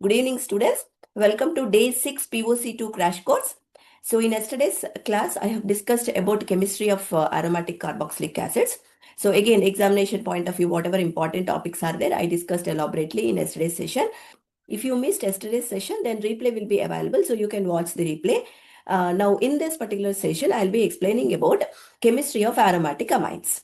Good evening, students. Welcome to day 6 POC-II crash course. So in yesterday's class, I have discussed about chemistry of aromatic carboxylic acids. So again, examination point of view, whatever important topics are there, I discussed elaborately in yesterday's session. If you missed yesterday's session, then replay will be available, so you can watch the replay. Now in this particular session, I'll be explaining about chemistry of aromatic amines.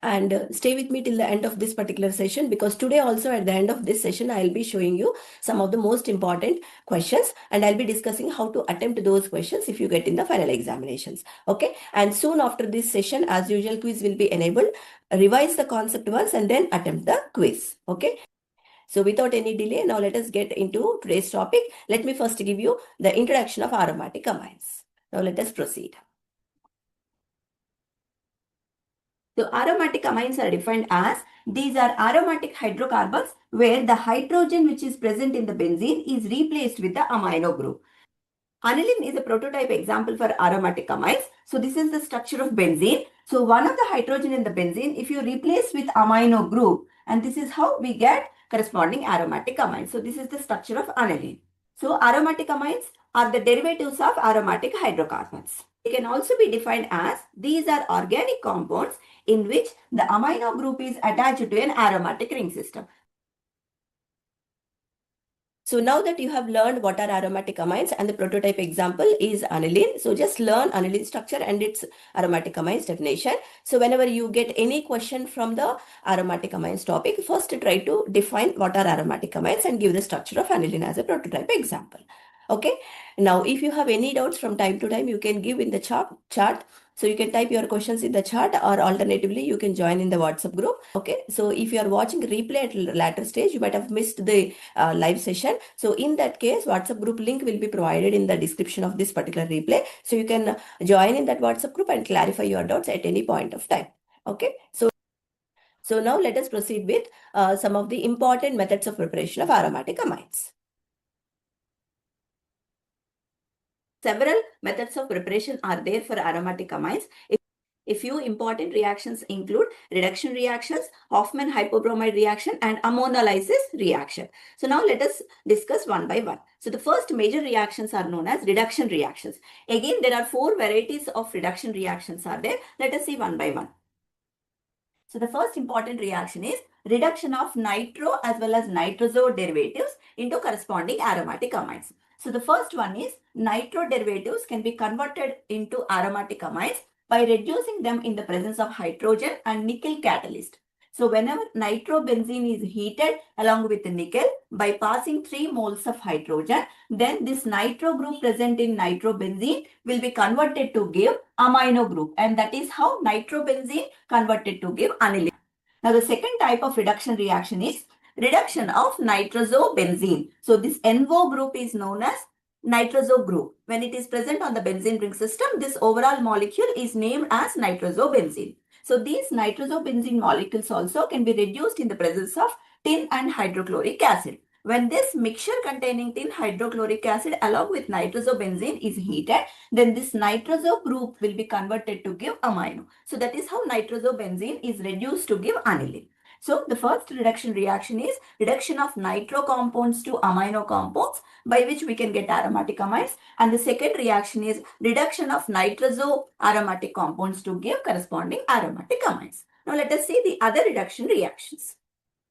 And stay with me till the end of this particular session, because today also at the end of this session I'll be showing you some of the most important questions, and I'll be discussing how to attempt those questions if you get in the final examinations. Okay, and soon after this session, as usual, quiz will be enabled. Revise the concept once and then attempt the quiz. Okay, so without any delay, now let us get into today's topic. Let me first give you the introduction of aromatic amines. Now let us proceed. So aromatic amines are defined as, these are aromatic hydrocarbons where the hydrogen which is present in the benzene is replaced with the amino group. Aniline is a prototype example for aromatic amines. So this is the structure of benzene. So one of the hydrogen in the benzene, if you replace with amino group, and this is how we get corresponding aromatic amines. So this is the structure of aniline. So aromatic amines are the derivatives of aromatic hydrocarbons. They can also be defined as, these are organic compounds in which the amino group is attached to an aromatic ring system. So now that you have learned what are aromatic amines and the prototype example is aniline, so just learn aniline structure and its aromatic amines definition. So whenever you get any question from the aromatic amines topic, first try to define what are aromatic amines and give the structure of aniline as a prototype example. Okay. Now, if you have any doubts from time to time, you can give in the chat. So you can type your questions in the chat, or alternatively, you can join in the WhatsApp group. Okay. So if you are watching replay at later stage, you might have missed the live session. So in that case, WhatsApp group link will be provided in the description of this particular replay. So you can join in that WhatsApp group and clarify your doubts at any point of time. Okay. So now let us proceed with some of the important methods of preparation of aromatic amines. Several methods of preparation are there for aromatic amines. A few important reactions include reduction reactions, Hofmann hypobromide reaction, and ammonolysis reaction. So now let us discuss one by one. So the first major reactions are known as reduction reactions. Again, there are 4 varieties of reduction reactions are there. Let us see one by one. So the first important reaction is reduction of nitro as well as nitroso derivatives into corresponding aromatic amines. So the first one is nitro derivatives can be converted into aromatic amines by reducing them in the presence of hydrogen and nickel catalyst. So whenever nitrobenzene is heated along with the nickel by passing 3 moles of hydrogen, then this nitro group present in nitrobenzene will be converted to give amino group, and that is how nitrobenzene converted to give aniline. Now the second type of reduction reaction is reduction of nitrosobenzene. So this NO group is known as nitroso group. When it is present on the benzene ring system, this overall molecule is named as nitrosobenzene. So these nitrosobenzene molecules also can be reduced in the presence of tin and hydrochloric acid. When this mixture containing tin hydrochloric acid along with nitrosobenzene is heated, then this nitroso group will be converted to give amino. So that is how nitrosobenzene is reduced to give aniline. So the first reduction reaction is reduction of nitro compounds to amino compounds, by which we can get aromatic amines. And the second reaction is reduction of nitroso aromatic compounds to give corresponding aromatic amines. Now let us see the other reduction reactions.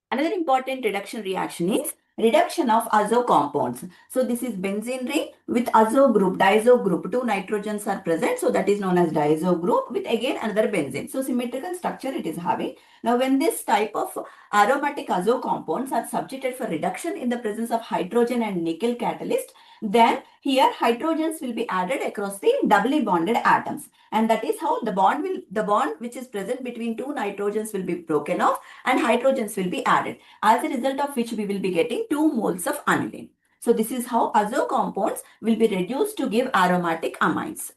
Another important reduction reaction is reduction of azo compounds. So this is benzene ring with azo group, diazo group. 2 nitrogens are present. So that is known as diazo group with again another benzene. So symmetrical structure it is having. Now when this type of aromatic azo compounds are subjected for reduction in the presence of hydrogen and nickel catalyst, then here hydrogens will be added across the doubly bonded atoms. And that is how the bond which is present between 2 nitrogens will be broken off and hydrogens will be added, as a result of which we will be getting 2 moles of aniline. So this is how azo compounds will be reduced to give aromatic amines.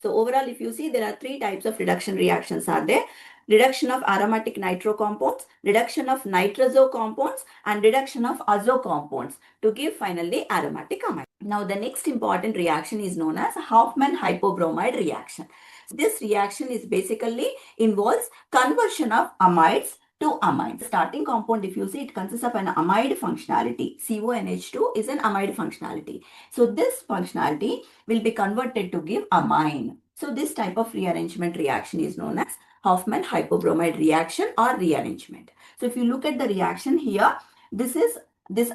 So overall, if you see, there are 3 types of reduction reactions are there. Reduction of aromatic nitro compounds, reduction of nitroso compounds, and reduction of azo compounds to give finally aromatic amine. Now the next important reaction is known as Hofmann hypobromide reaction. This reaction is basically involves conversion of amides to amines. The starting compound, if you see, it consists of an amide functionality. CONH2 is an amide functionality. So this functionality will be converted to give amine. So this type of rearrangement reaction is known as Hofmann hypobromide reaction or rearrangement. So if you look at the reaction here, this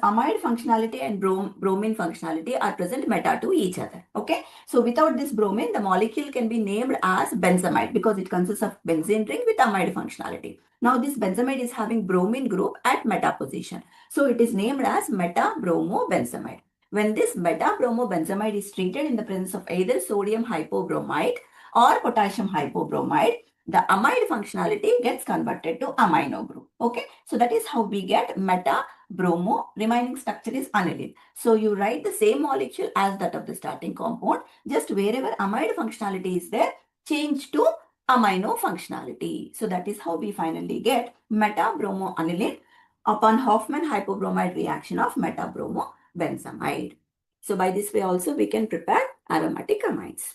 amide functionality and bromine functionality are present meta to each other. Okay. So without this bromine, the molecule can be named as benzamide because it consists of benzene ring with amide functionality. Now this benzamide is having bromine group at meta position. So it is named as meta-bromo-benzamide. When this meta-bromo-benzamide is treated in the presence of either sodium hypobromite or potassium hypobromide, the amide functionality gets converted to amino group. Okay. So that is how we get meta-bromo. Remaining structure is aniline. So you write the same molecule as that of the starting compound. Just wherever amide functionality is there, change to amino functionality. So that is how we finally get meta-bromo-aniline upon Hofmann hypobromide reaction of meta-bromo-benzamide. So by this way also we can prepare aromatic amines.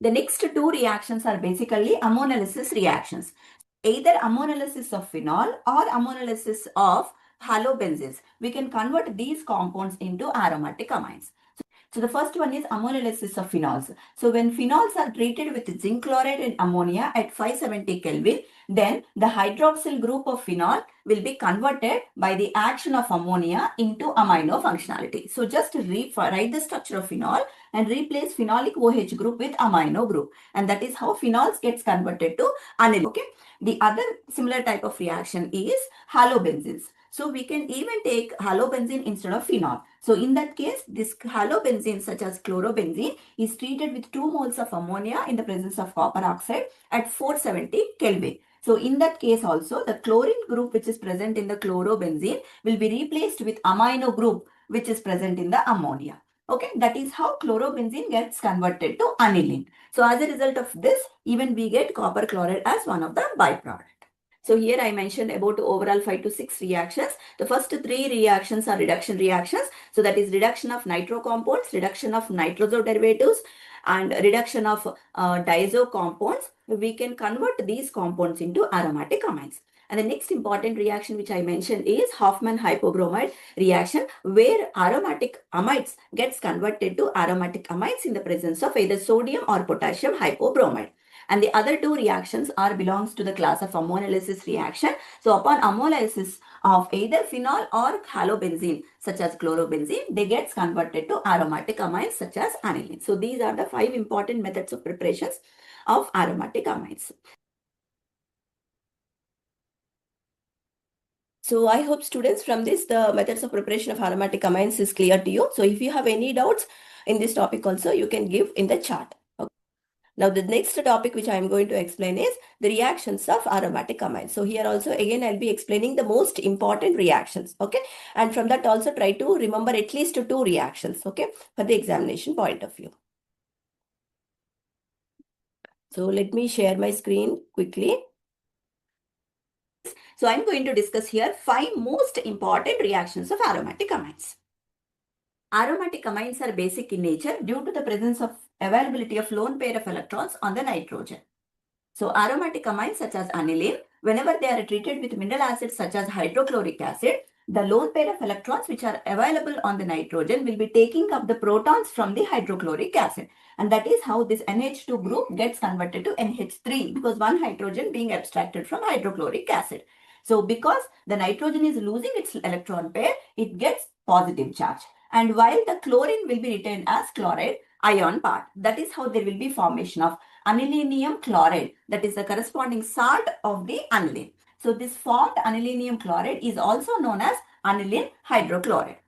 The next two reactions are basically ammonolysis reactions. Either ammonolysis of phenol or ammonolysis of halobenzenes. We can convert these compounds into aromatic amines. So the first one is ammonolysis of phenols. So when phenols are treated with zinc chloride and ammonia at 570 Kelvin, then the hydroxyl group of phenol will be converted by the action of ammonia into amino functionality. So just write the structure of phenol and replace phenolic OH group with amino group. And that is how phenols gets converted to aniline. Okay. The other similar type of reaction is halobenzenes. So we can even take halobenzene instead of phenol. So in that case, this halobenzene such as chlorobenzene is treated with 2 moles of ammonia in the presence of copper oxide at 470 Kelvin. So in that case also, the chlorine group which is present in the chlorobenzene will be replaced with amino group which is present in the ammonia. Okay, that is how chlorobenzene gets converted to aniline. So as a result of this, even we get copper chloride as one of the byproduct. So here I mentioned about overall 5 to 6 reactions. The first 3 reactions are reduction reactions. So that is reduction of nitro compounds, reduction of nitroso derivatives, and reduction of diazo compounds. We can convert these compounds into aromatic amines. And the next important reaction which I mentioned is Hofmann hypobromide reaction, where aromatic amides gets converted to aromatic amines in the presence of either sodium or potassium hypobromide. And the other 2 reactions belongs to the class of ammonolysis reaction. So upon ammonolysis of either phenol or halobenzene such as chlorobenzene, they gets converted to aromatic amines such as aniline. So these are the 5 important methods of preparations of aromatic amines. So I hope students from this, the methods of preparation of aromatic amines is clear to you. So if you have any doubts in this topic also, you can give in the chat. Now the next topic which I am going to explain is the reactions of aromatic amines. So here also again I'll be explaining the most important reactions, okay? And from that also try to remember at least 2 reactions, okay, for the examination point of view. So let me share my screen quickly. So I'm going to discuss here 5 most important reactions of aromatic amines. Aromatic amines are basic in nature due to the presence of availability of lone pair of electrons on the nitrogen. So aromatic amines such as aniline, whenever they are treated with mineral acids such as hydrochloric acid, the lone pair of electrons which are available on the nitrogen will be taking up the protons from the hydrochloric acid. And that is how this NH2 group gets converted to NH3 because one hydrogen being abstracted from hydrochloric acid. So because the nitrogen is losing its electron pair, it gets positive charge. And while the chlorine will be retained as chloride ion part, that is how there will be formation of anilinium chloride, that is the corresponding salt of the aniline. So this formed anilinium chloride is also known as aniline hydrochloride.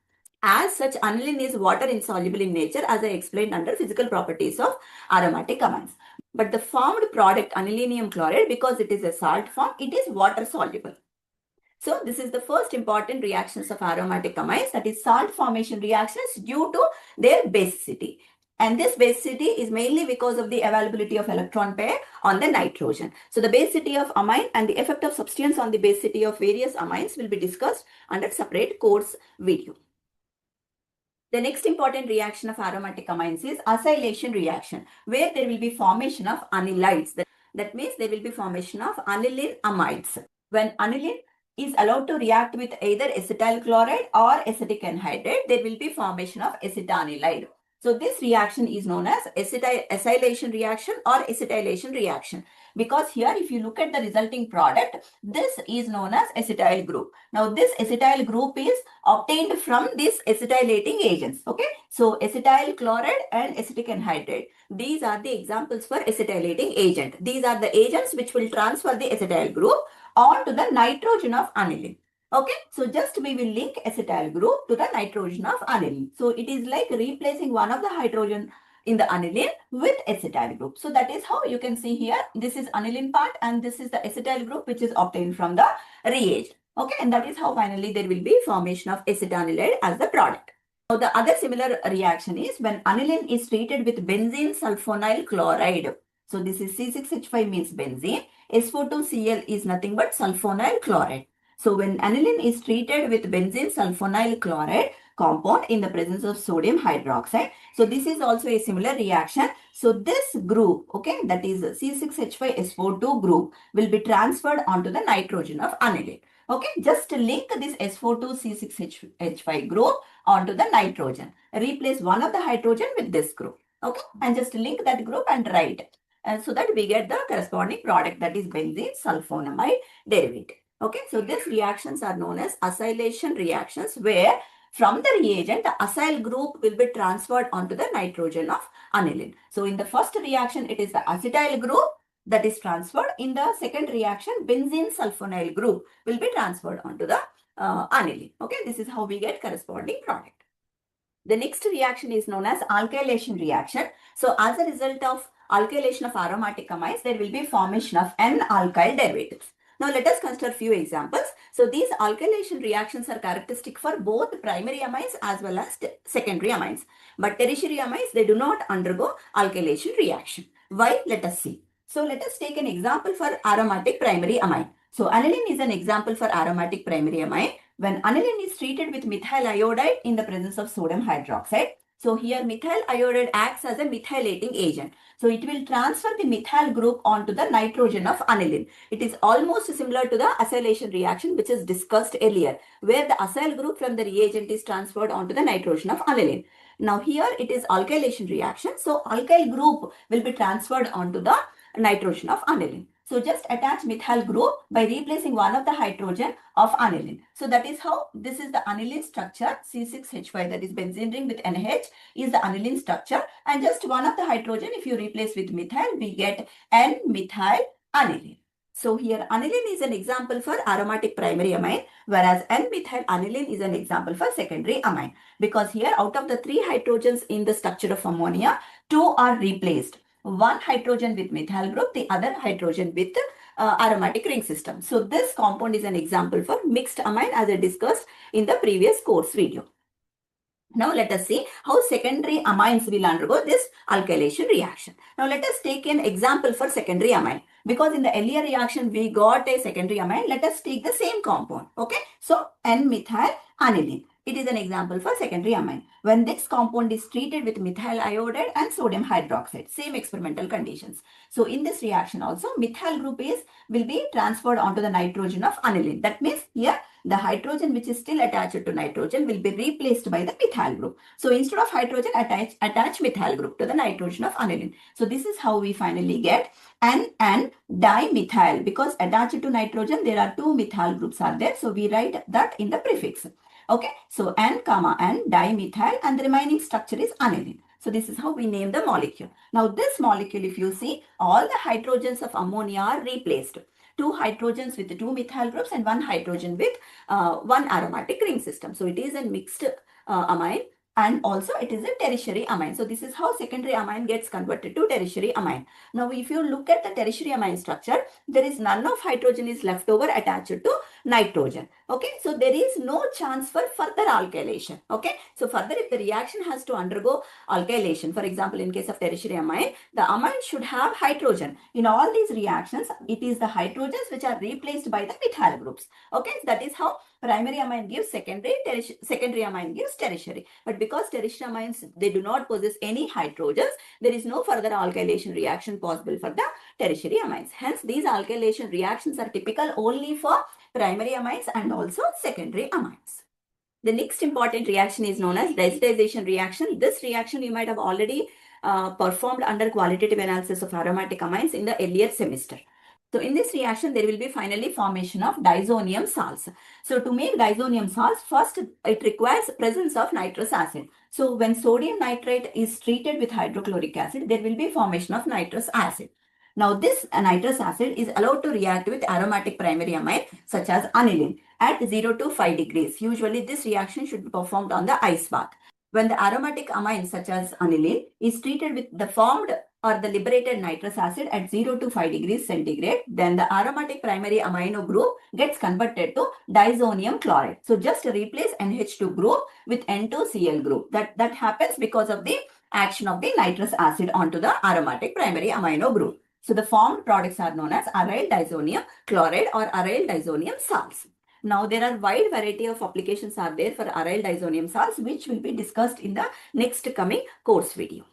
As such, aniline is water insoluble in nature, as I explained under physical properties of aromatic amines. But the formed product anilinium chloride, because it is a salt form, it is water soluble. So this is the first important reactions of aromatic amines, that is salt formation reactions due to their basicity. And this basicity is mainly because of the availability of electron pair on the nitrogen. So the basicity of amine and the effect of substituents on the basicity of various amines will be discussed under separate course video. The next important reaction of aromatic amines is acylation reaction, where there will be formation of anilides. That means there will be formation of aniline amides. When aniline is allowed to react with either acetyl chloride or acetic anhydride, there will be formation of acetanilide. So this reaction is known as acylation reaction or acetylation reaction, because here if you look at the resulting product, this is known as acetyl group. Now this acetyl group is obtained from these acetylating agents. Okay, so acetyl chloride and acetic anhydride, these are the examples for acetylating agent. These are the agents which will transfer the acetyl group onto the nitrogen of aniline. Okay, so just we will link acetyl group to the nitrogen of aniline. So it is like replacing one of the hydrogen in the aniline with acetyl group. So that is how you can see here, this is aniline part and this is the acetyl group which is obtained from the reagent. Okay, and that is how finally there will be formation of acetanilide as the product. Now the other similar reaction is when aniline is treated with benzene sulfonyl chloride. So this is C6H5 means benzene. SO2Cl is nothing but sulfonyl chloride. So when aniline is treated with benzene sulfonyl chloride compound in the presence of sodium hydroxide, so this is also a similar reaction. So this group, okay, that is C6H5SO2 group will be transferred onto the nitrogen of aniline. Okay, just link this SO2C6H5 group onto the nitrogen. Replace one of the hydrogen with this group. Okay, and just link that group and write. And so that we get the corresponding product, that is benzene sulfonamide derivative. Okay, so these reactions are known as acylation reactions, where from the reagent, the acyl group will be transferred onto the nitrogen of aniline. So in the first reaction, it is the acetyl group that is transferred. In the second reaction, benzene sulfonyl group will be transferred onto the aniline. Okay, this is how we get corresponding product. The next reaction is known as alkylation reaction. So as a result of alkylation of aromatic amines, there will be formation of N-alkyl derivatives. Now let us consider few examples. So these alkylation reactions are characteristic for both primary amines as well as secondary amines. But tertiary amines, they do not undergo alkylation reaction. Why? Let us see. So let us take an example for aromatic primary amine. So aniline is an example for aromatic primary amine. When aniline is treated with methyl iodide in the presence of sodium hydroxide, so here methyl iodide acts as a methylating agent. So it will transfer the methyl group onto the nitrogen of aniline. It is almost similar to the acylation reaction which is discussed earlier, where the acyl group from the reagent is transferred onto the nitrogen of aniline. Now here it is alkylation reaction. So alkyl group will be transferred onto the nitrogen of aniline. So just attach methyl group by replacing one of the hydrogen of aniline. So that is how this is the aniline structure. C6H5, that is benzene ring with NH, is the aniline structure. And just one of the hydrogen, if you replace with methyl, we get N-methyl aniline. So here aniline is an example for aromatic primary amine, whereas N-methyl aniline is an example for secondary amine. Because here out of the 3 hydrogens in the structure of ammonia, 2 are replaced. One hydrogen with methyl group, the other hydrogen with aromatic ring system. So this compound is an example for mixed amine, as I discussed in the previous course video. Now let us see how secondary amines will undergo this alkylation reaction. Now let us take an example for secondary amine. Because in the earlier reaction we got a secondary amine, let us take the same compound. Okay, so N-methyl aniline. It is an example for secondary amine. When this compound is treated with methyl iodide and sodium hydroxide, same experimental conditions. So in this reaction also, methyl group will be transferred onto the nitrogen of aniline. That means here the hydrogen which is still attached to nitrogen will be replaced by the methyl group. So instead of hydrogen, attach methyl group to the nitrogen of aniline. So this is how we finally get N and dimethyl. Because attached to nitrogen, there are 2 methyl groups are there. So we write that in the prefix. Okay, so N, N dimethyl, and the remaining structure is aniline. So this is how we name the molecule. Now this molecule, if you see, all the hydrogens of ammonia are replaced. 2 hydrogens with 2 methyl groups and 1 hydrogen with 1 aromatic ring system. So it is a mixed amine, and also it is a tertiary amine. So this is how secondary amine gets converted to tertiary amine. Now if you look at the tertiary amine structure, there is none of hydrogen is left over attached to nitrogen. Okay, so there is no chance for further alkylation. Okay, so further if the reaction has to undergo alkylation, for example in case of tertiary amine, the amine should have hydrogen. In all these reactions, it is the hydrogens which are replaced by the methyl groups. Okay, that is how primary amine gives secondary, secondary amine gives tertiary. But because tertiary amines, they do not possess any hydrogens, there is no further alkylation reaction possible for the tertiary amines. Hence, these alkylation reactions are typical only for primary amines and also secondary amines. The next important reaction is known as diazotization reaction. This reaction you might have already performed under qualitative analysis of aromatic amines in the earlier semester. So in this reaction, there will be finally formation of diazonium salts. So to make diazonium salts, first it requires presence of nitrous acid. So when sodium nitrate is treated with hydrochloric acid, there will be formation of nitrous acid. Now this nitrous acid is allowed to react with aromatic primary amine such as aniline at 0 to 5 degrees. Usually this reaction should be performed on the ice bath. When the aromatic amine such as aniline is treated with the formed or the liberated nitrous acid at 0 to 5 degrees centigrade, then the aromatic primary amino group gets converted to diazonium chloride. So just replace NH2 group with N2Cl group. That happens because of the action of the nitrous acid onto the aromatic primary amino group. So the formed products are known as aryl diazonium chloride or aryl diazonium salts. Now there are wide variety of applications are there for aryl diazonium salts, which will be discussed in the next coming course video.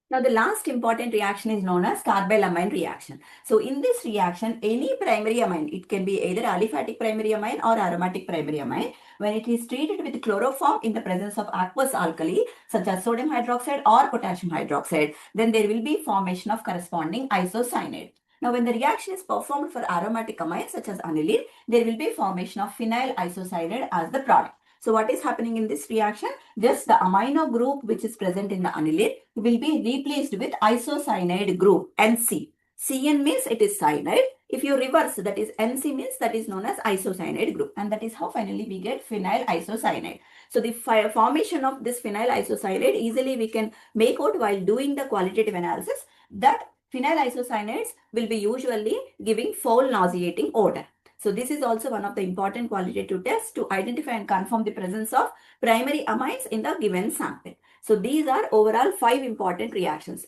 Now the last important reaction is known as carbylamine reaction. So in this reaction, any primary amine, it can be either aliphatic primary amine or aromatic primary amine, when it is treated with chloroform in the presence of aqueous alkali such as sodium hydroxide or potassium hydroxide, then there will be formation of corresponding isocyanate. Now when the reaction is performed for aromatic amines such as aniline, there will be formation of phenyl isocyanate as the product. So what is happening in this reaction? Just the amino group which is present in the aniline will be replaced with isocyanide group NC. CN means it is cyanide. If you reverse, that is NC means that is known as isocyanide group, and that is how finally we get phenyl isocyanate. So the formation of this phenyl isocyanate easily we can make out while doing the qualitative analysis that phenyl isocyanates will be usually giving foul nauseating odor. So this is also one of the important qualitative tests to identify and confirm the presence of primary amines in the given sample. So these are overall 5 important reactions.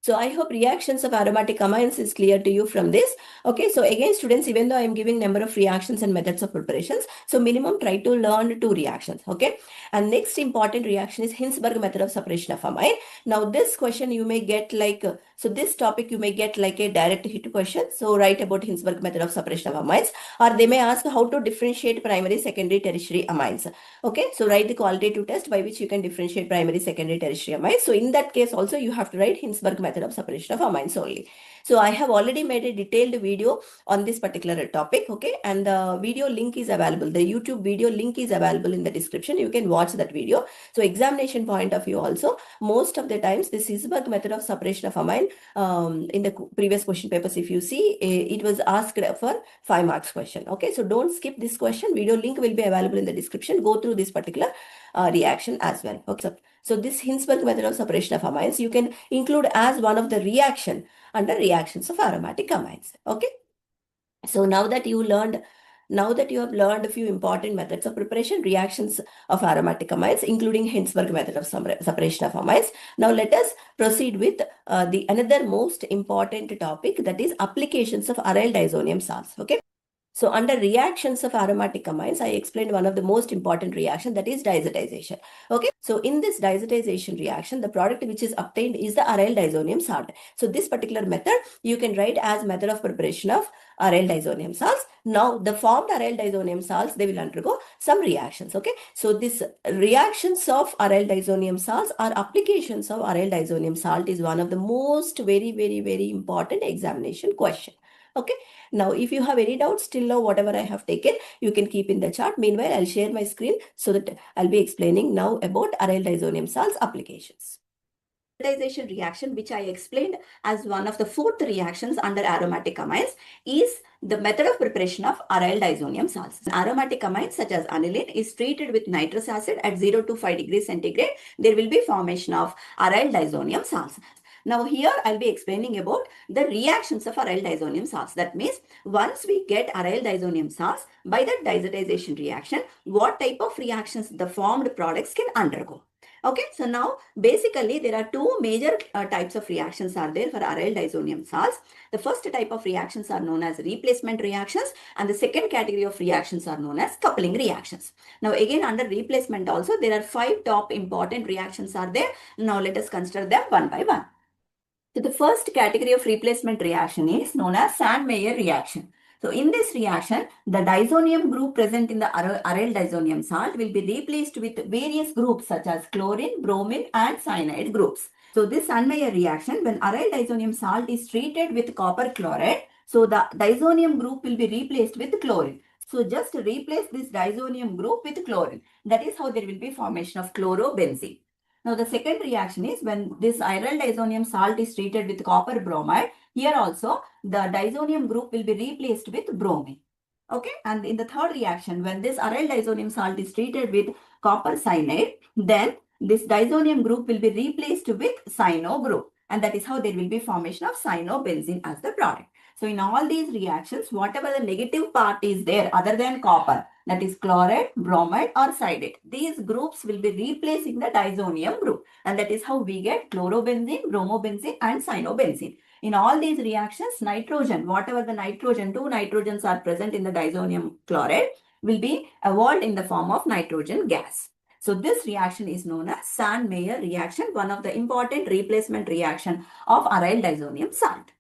So I hope reactions of aromatic amines is clear to you from this. Okay, so again students, even though I am giving number of reactions and methods of preparations, so minimum try to learn 2 reactions. Okay, and next important reaction is Hinsberg method of separation of amine. Now this question you may get like, so this topic you may get like a direct hit question. So write about Hinsberg method of separation of amines, or they may ask how to differentiate primary, secondary, tertiary amines. Okay, so write the qualitative test by which you can differentiate primary, secondary, tertiary amines. So in that case also you have to write Hinsberg method of separation of amines only. So I have already made a detailed video on this particular topic. Okay, and the video link is available. The YouTube video link is available in the description. You can watch that video. So examination point of view also, most of the times this Hinsberg method of separation of amine in the previous question papers, if you see, it was asked for 5 marks question. Okay, so don't skip this question. Video link will be available in the description. Go through this particular reaction as well. Okay, so this Hinsberg method of separation of amines you can include as one of the reaction under reactions of aromatic amines. Okay, so now that you have learned a few important methods of preparation, reactions of aromatic amines, including Hinsberg method of separation of amines. Now let us proceed with the another most important topic, that is applications of aryl diazonium salts. Okay. So under reactions of aromatic amines, I explained one of the most important reaction, that is diazotization. Okay. So in this diazotization reaction, the product which is obtained is the aryl diazonium salt. So this particular method you can write as method of preparation of aryl diazonium salts. Now the formed aryl diazonium salts, they will undergo some reactions. Okay. So this reactions of aryl diazonium salts or applications of aryl diazonium salt is one of the most very important examination question. Okay. Now, if you have any doubts till now, whatever I have taken, you can keep in the chart. Meanwhile, I'll share my screen so that I'll be explaining now about aryl diazonium salts applications. Diazotization reaction, which I explained as one of the 4th reactions under aromatic amines, is the method of preparation of aryl diazonium salts. Aromatic amines such as aniline is treated with nitrous acid at 0 to 5 degrees centigrade. There will be formation of aryl diazonium salts. Now here I'll be explaining about the reactions of aryl diazonium salts. That means once we get aryl diazonium salts, by the diazotization reaction, what type of reactions the formed products can undergo. Okay, so now basically there are 2 major types of reactions are there for aryl diazonium salts. The first type of reactions are known as replacement reactions, and the second category of reactions are known as coupling reactions. Now again under replacement also there are 5 top important reactions are there. Now let us consider them one by one. So the first category of replacement reaction is known as Sand-Meyer reaction. So in this reaction, the diazonium group present in the aryl diazonium salt will be replaced with various groups such as chlorine, bromine and cyanide groups. So this Sandmeyer reaction, when aryl diazonium salt is treated with copper chloride, so the diazonium group will be replaced with chlorine. So just replace this diazonium group with chlorine. That is how there will be formation of chlorobenzene. Now the second reaction is when this aryl diazonium salt is treated with copper bromide. Here also the diazonium group will be replaced with bromine. Okay, and in the third reaction, when this aryl diazonium salt is treated with copper cyanide, then this diazonium group will be replaced with cyano group, and that is how there will be formation of cyanobenzene as the product. So in all these reactions, whatever the negative part is there other than copper, that is chloride, bromide or cyanide, these groups will be replacing the diazonium group, and that is how we get chlorobenzene, bromobenzene and cyanobenzene. In all these reactions, nitrogen, whatever the nitrogen, two nitrogens are present in the diazonium chloride, will be evolved in the form of nitrogen gas. So this reaction is known as Sandmeyer reaction, one of the important replacement reaction of aryl diazonium salt.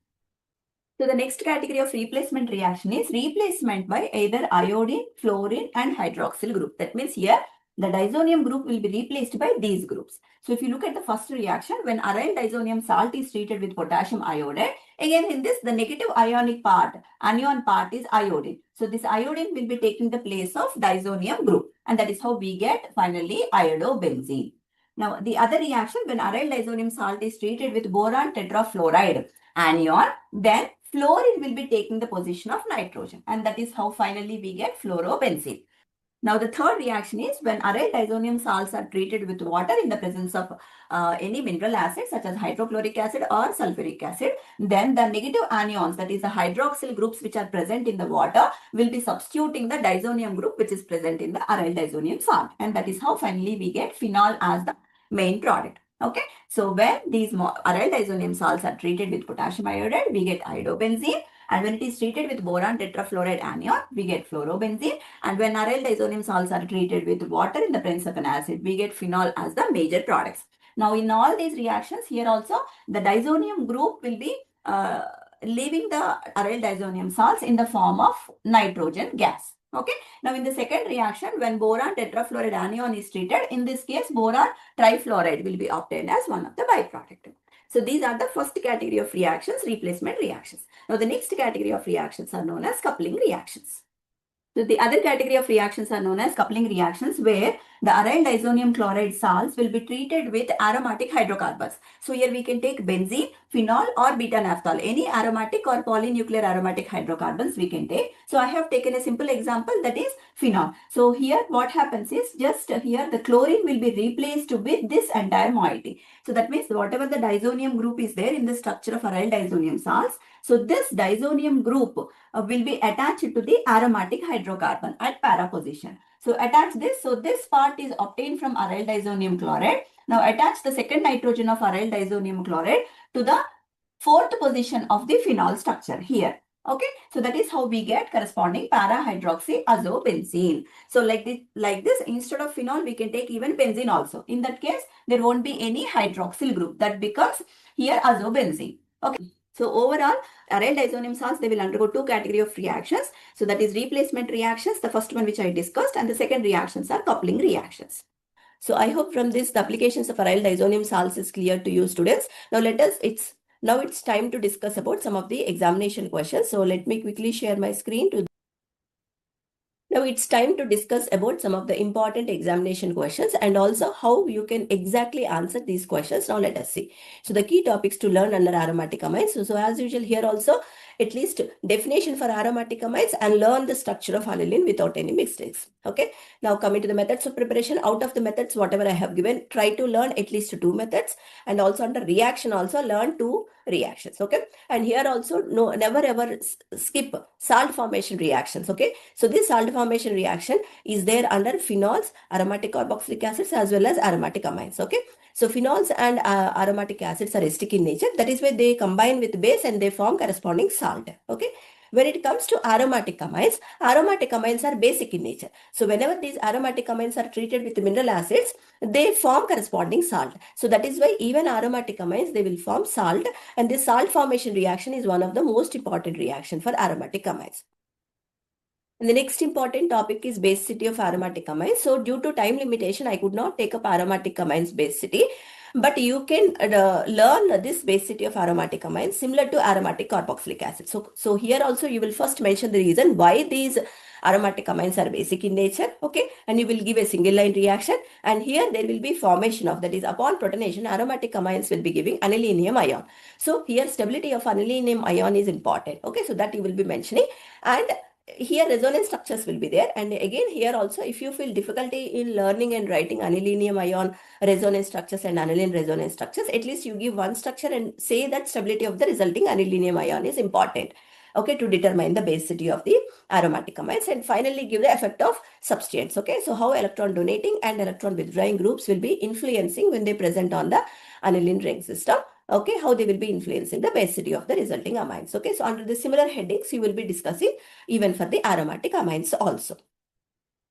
So the next category of replacement reaction is replacement by either iodine, fluorine and hydroxyl group. That means here the diazonium group will be replaced by these groups. So if you look at the first reaction, when aryl diazonium salt is treated with potassium iodide, again in this the negative ionic part, anion part is iodine. So this iodine will be taking the place of diazonium group, and that is how we get finally iodobenzene. Now the other reaction, when aryl diazonium salt is treated with boron tetrafluoride anion, then fluorine will be taking the position of nitrogen, and that is how finally we get fluorobenzene. Now the third reaction is when aryl diazonium salts are treated with water in the presence of any mineral acid such as hydrochloric acid or sulfuric acid, then the negative anions, that is the hydroxyl groups which are present in the water, will be substituting the diazonium group which is present in the aryl diazonium salt, and that is how finally we get phenol as the main product. Okay, so when these aryl diazonium salts are treated with potassium iodide, we get iodobenzene, and when it is treated with boron tetrafluoride anion, we get fluorobenzene, and when aryl diazonium salts are treated with water in the presence of an acid, we get phenol as the major products. Now in all these reactions, here also the diazonium group will be leaving the aryl diazonium salts in the form of nitrogen gas. Okay. Now in the second reaction, when boron tetrafluoride anion is treated, in this case boron trifluoride will be obtained as one of the byproduct. So these are the first category of reactions, replacement reactions. Now the next category of reactions are known as coupling reactions. So the other category of reactions are known as coupling reactions, where the aryl diazonium chloride salts will be treated with aromatic hydrocarbons. So here we can take benzene, phenol or beta-naphthol. Any aromatic or polynuclear aromatic hydrocarbons we can take. So I have taken a simple example, that is phenol. So here what happens is, just here the chlorine will be replaced with this entire moiety. So that means whatever the diazonium group is there in the structure of aryl diazonium salts, so this diazonium group will be attached to the aromatic hydrocarbon at para position. So attach this. So this part is obtained from aryl diazonium chloride. Now attach the second nitrogen of aryl diazonium chloride to the fourth position of the phenol structure here. Okay, so that is how we get corresponding para-hydroxyazobenzene. So like this, instead of phenol, we can take even benzene also. In that case, there won't be any hydroxyl group. That becomes here azobenzene. Okay. So overall, aryl diazonium salts, they will undergo two category of reactions. So that is replacement reactions, the first one which I discussed, and the second reactions are coupling reactions. So I hope from this the applications of aryl diazonium salts is clear to you students. Now it's time to discuss about some of the examination questions. So let me quickly share my screen to. Now it's time to discuss about some of the important examination questions and also how you can exactly answer these questions. Now let us see. So the key topics to learn under aromatic amines. So as usual here also, at least definition for aromatic amines and learn the structure of aniline without any mistakes. Okay. Now coming to the methods of preparation, out of the methods whatever I have given, try to learn at least 2 methods, and also under reaction also learn 2 reactions. Okay. And here also never ever skip salt formation reactions. Okay. So this salt formation reaction is there under phenols, aromatic carboxylic acids as well as aromatic amines. Okay. So phenols and aromatic acids are acidic in nature. That is why they combine with base and they form corresponding salt. Okay. When it comes to aromatic amines are basic in nature. So whenever these aromatic amines are treated with mineral acids, they form corresponding salt. So that is why even aromatic amines, they will form salt, and this salt formation reaction is one of the most important reaction for aromatic amines. And the next important topic is basicity of aromatic amines. So due to time limitation, I could not take up aromatic amines basicity. But you can learn this basicity of aromatic amines similar to aromatic carboxylic acid. So here also you will first mention the reason why these aromatic amines are basic in nature. Okay. And you will give a single line reaction. And here there will be formation of, that is, upon protonation, aromatic amines will be giving anilinium ion. So here stability of anilinium ion is important. Okay. So that you will be mentioning. And here resonance structures will be there. And again here also, if you feel difficulty in learning and writing anilinium ion resonance structures and aniline resonance structures, at least you give one structure and say that stability of the resulting anilinium ion is important. Okay, to determine the basicity of the aromatic amines, and finally give the effect of substrates. Okay, so how electron donating and electron withdrawing groups will be influencing when they present on the aniline ring system. Okay, how they will be influencing the basicity of the resulting amines. Okay, so under the similar headings, you will be discussing even for the aromatic amines also.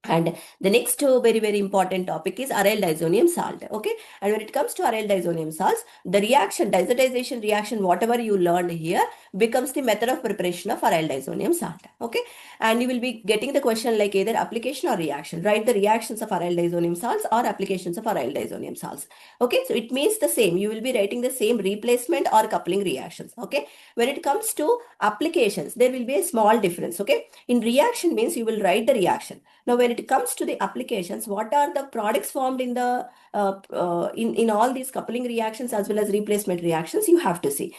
And the next very, very important topic is aryl disonium salt. Okay. And when it comes to aryl disonium salts, the reaction, diazotization reaction, whatever you learned here becomes the method of preparation of aryl disonium salt. Okay. And you will be getting the question like either application or reaction. Write the reactions of aryl disonium salts or applications of aryl disonium salts. Okay. So it means the same. You will be writing the same replacement or coupling reactions. Okay. When it comes to applications, there will be a small difference. Okay. In reaction means you will write the reaction. Now, when it comes to the applications, what are the products formed in the in all these coupling reactions as well as replacement reactions, you have to see.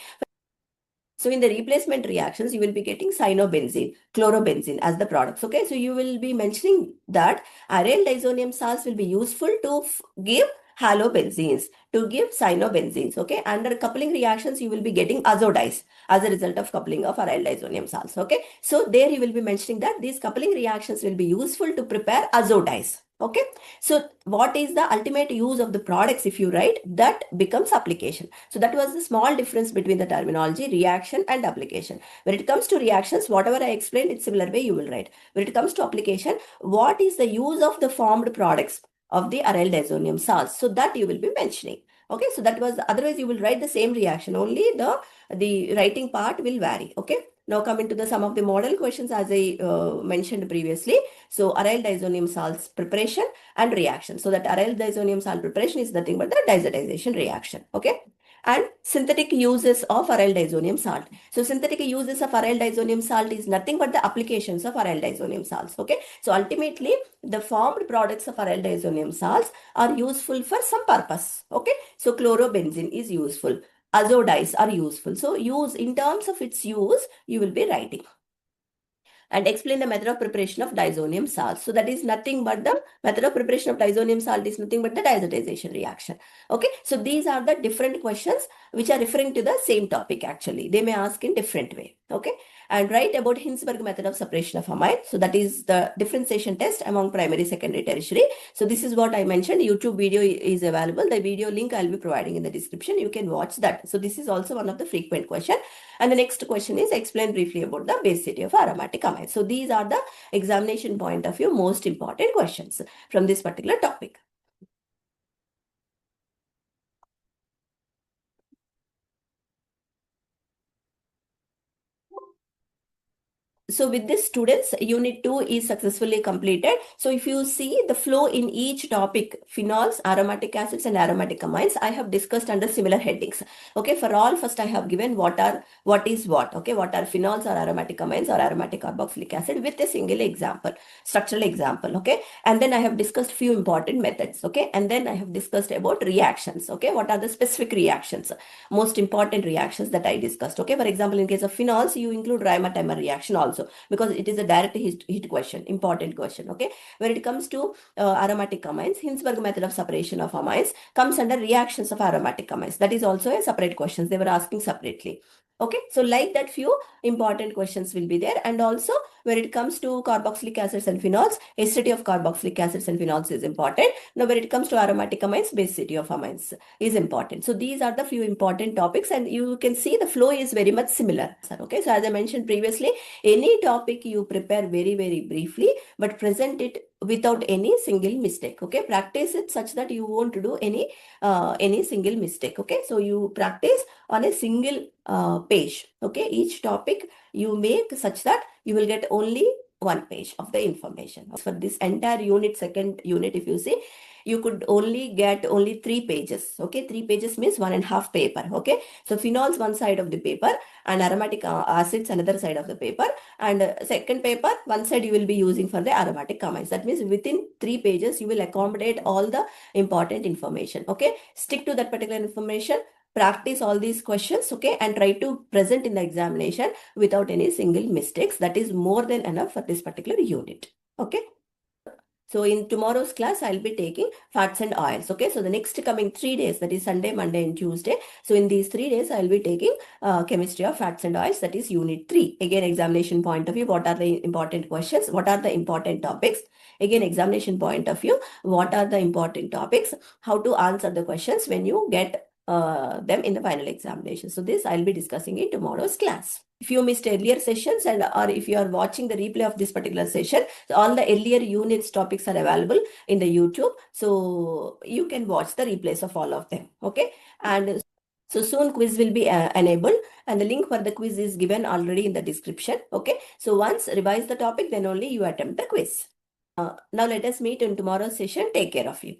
So in the replacement reactions, you will be getting cyanobenzene, chlorobenzene as the products. Okay, so you will be mentioning that aryl disonium salts will be useful to give halobenzenes, to give cyanobenzenes. Okay, under coupling reactions, you will be getting azodies as a result of coupling of aryl disonium salts. Okay, so there you will be mentioning that these coupling reactions will be useful to prepare azodies. Okay, so what is the ultimate use of the products? If you write, that becomes application. So that was the small difference between the terminology reaction and application. When it comes to reactions, whatever I explained, it's similar way you will write. When it comes to application, what is the use of the formed products of the aryl disonium salts? So that you will be mentioning. Okay, so that was, otherwise you will write the same reaction, only the writing part will vary. Okay, now coming to the some of the model questions as I mentioned previously. So aryl disonium salts preparation and reaction. So that aryl disonium salt preparation is nothing but the diazotization reaction. Okay. And synthetic uses of aryl disonium salt. So synthetic uses of aryl disonium salt is nothing but the applications of aryl disonium salts. Okay. So ultimately, the formed products of aryl disonium salts are useful for some purpose. Okay. So chlorobenzene is useful. Azodies are useful. So use, in terms of its use, you will be writing. And explain the method of preparation of disonium salts. So that is nothing but the method of preparation of disonium salt is nothing but the diazotization reaction. Okay. So these are the different questions which are referring to the same topic actually. They may ask in different way. Okay. And write about Hinsberg method of separation of amine. So that is the differentiation test among primary, secondary, tertiary. So this is what I mentioned. YouTube video is available. The video link I'll be providing in the description. You can watch that. So this is also one of the frequent question. And the next question is explain briefly about the basicity of aromatic amines. So these are the examination point of view most important questions from this particular topic. So with this students, unit 2 is successfully completed. So if you see the flow in each topic, phenols, aromatic acids and aromatic amines, I have discussed under similar headings. Okay, for all, first I have given what is what. Okay, what are phenols or aromatic amines or aromatic carboxylic acid with a single example, structural example. Okay, and then I have discussed few important methods. Okay, and then I have discussed about reactions. Okay, what are the specific reactions, most important reactions that I discussed. Okay, for example, in case of phenols, you include Reimer-Teimer reaction also, because it is a direct hit question, important question. Okay, when it comes to aromatic amines, Hinsberg method of separation of amines comes under reactions of aromatic amines. That is also a separate question. They were asking separately. Okay, so like that, few important questions will be there. And also when it comes to carboxylic acids and phenols, acidity of carboxylic acids and phenols is important. Now when it comes to aromatic amines, basicity of amines is important. So these are the few important topics, and you can see the flow is very much similar. Okay, so as I mentioned previously, any topic you prepare very, very briefly, but present it without any single mistake. Okay, practice it such that you won't do any single mistake. Okay, so you practice on a single page. Okay, each topic you make such that you will get only 1 page of the information. For this entire unit, second unit, if you see, you could only get only 3 pages. Okay, 3 pages means 1.5 paper. Okay, so phenols one side of the paper and aromatic acids another side of the paper, and second paper one side you will be using for the aromatic amines. That means within 3 pages you will accommodate all the important information. Okay, stick to that particular information, practice all these questions, okay, and try to present in the examination without any single mistakes. That is more than enough for this particular unit. Okay. So in tomorrow's class, I'll be taking fats and oils. Okay. So the next coming 3 days, that is Sunday, Monday, and Tuesday. So in these 3 days, I'll be taking chemistry of fats and oils. That is unit 3. Again, examination point of view, what are the important questions? What are the important topics? Again, examination point of view, what are the important topics? How to answer the questions when you get them in the final examination. So this I'll be discussing in tomorrow's class. If you missed earlier sessions or if you are watching the replay of this particular session, so all the earlier units topics are available in the YouTube. So you can watch the replays of all of them. Okay. And so soon quiz will be enabled, and the link for the quiz is given already in the description. Okay. So once revise the topic, then only you attempt the quiz. Now let us meet in tomorrow's session. Take care of you.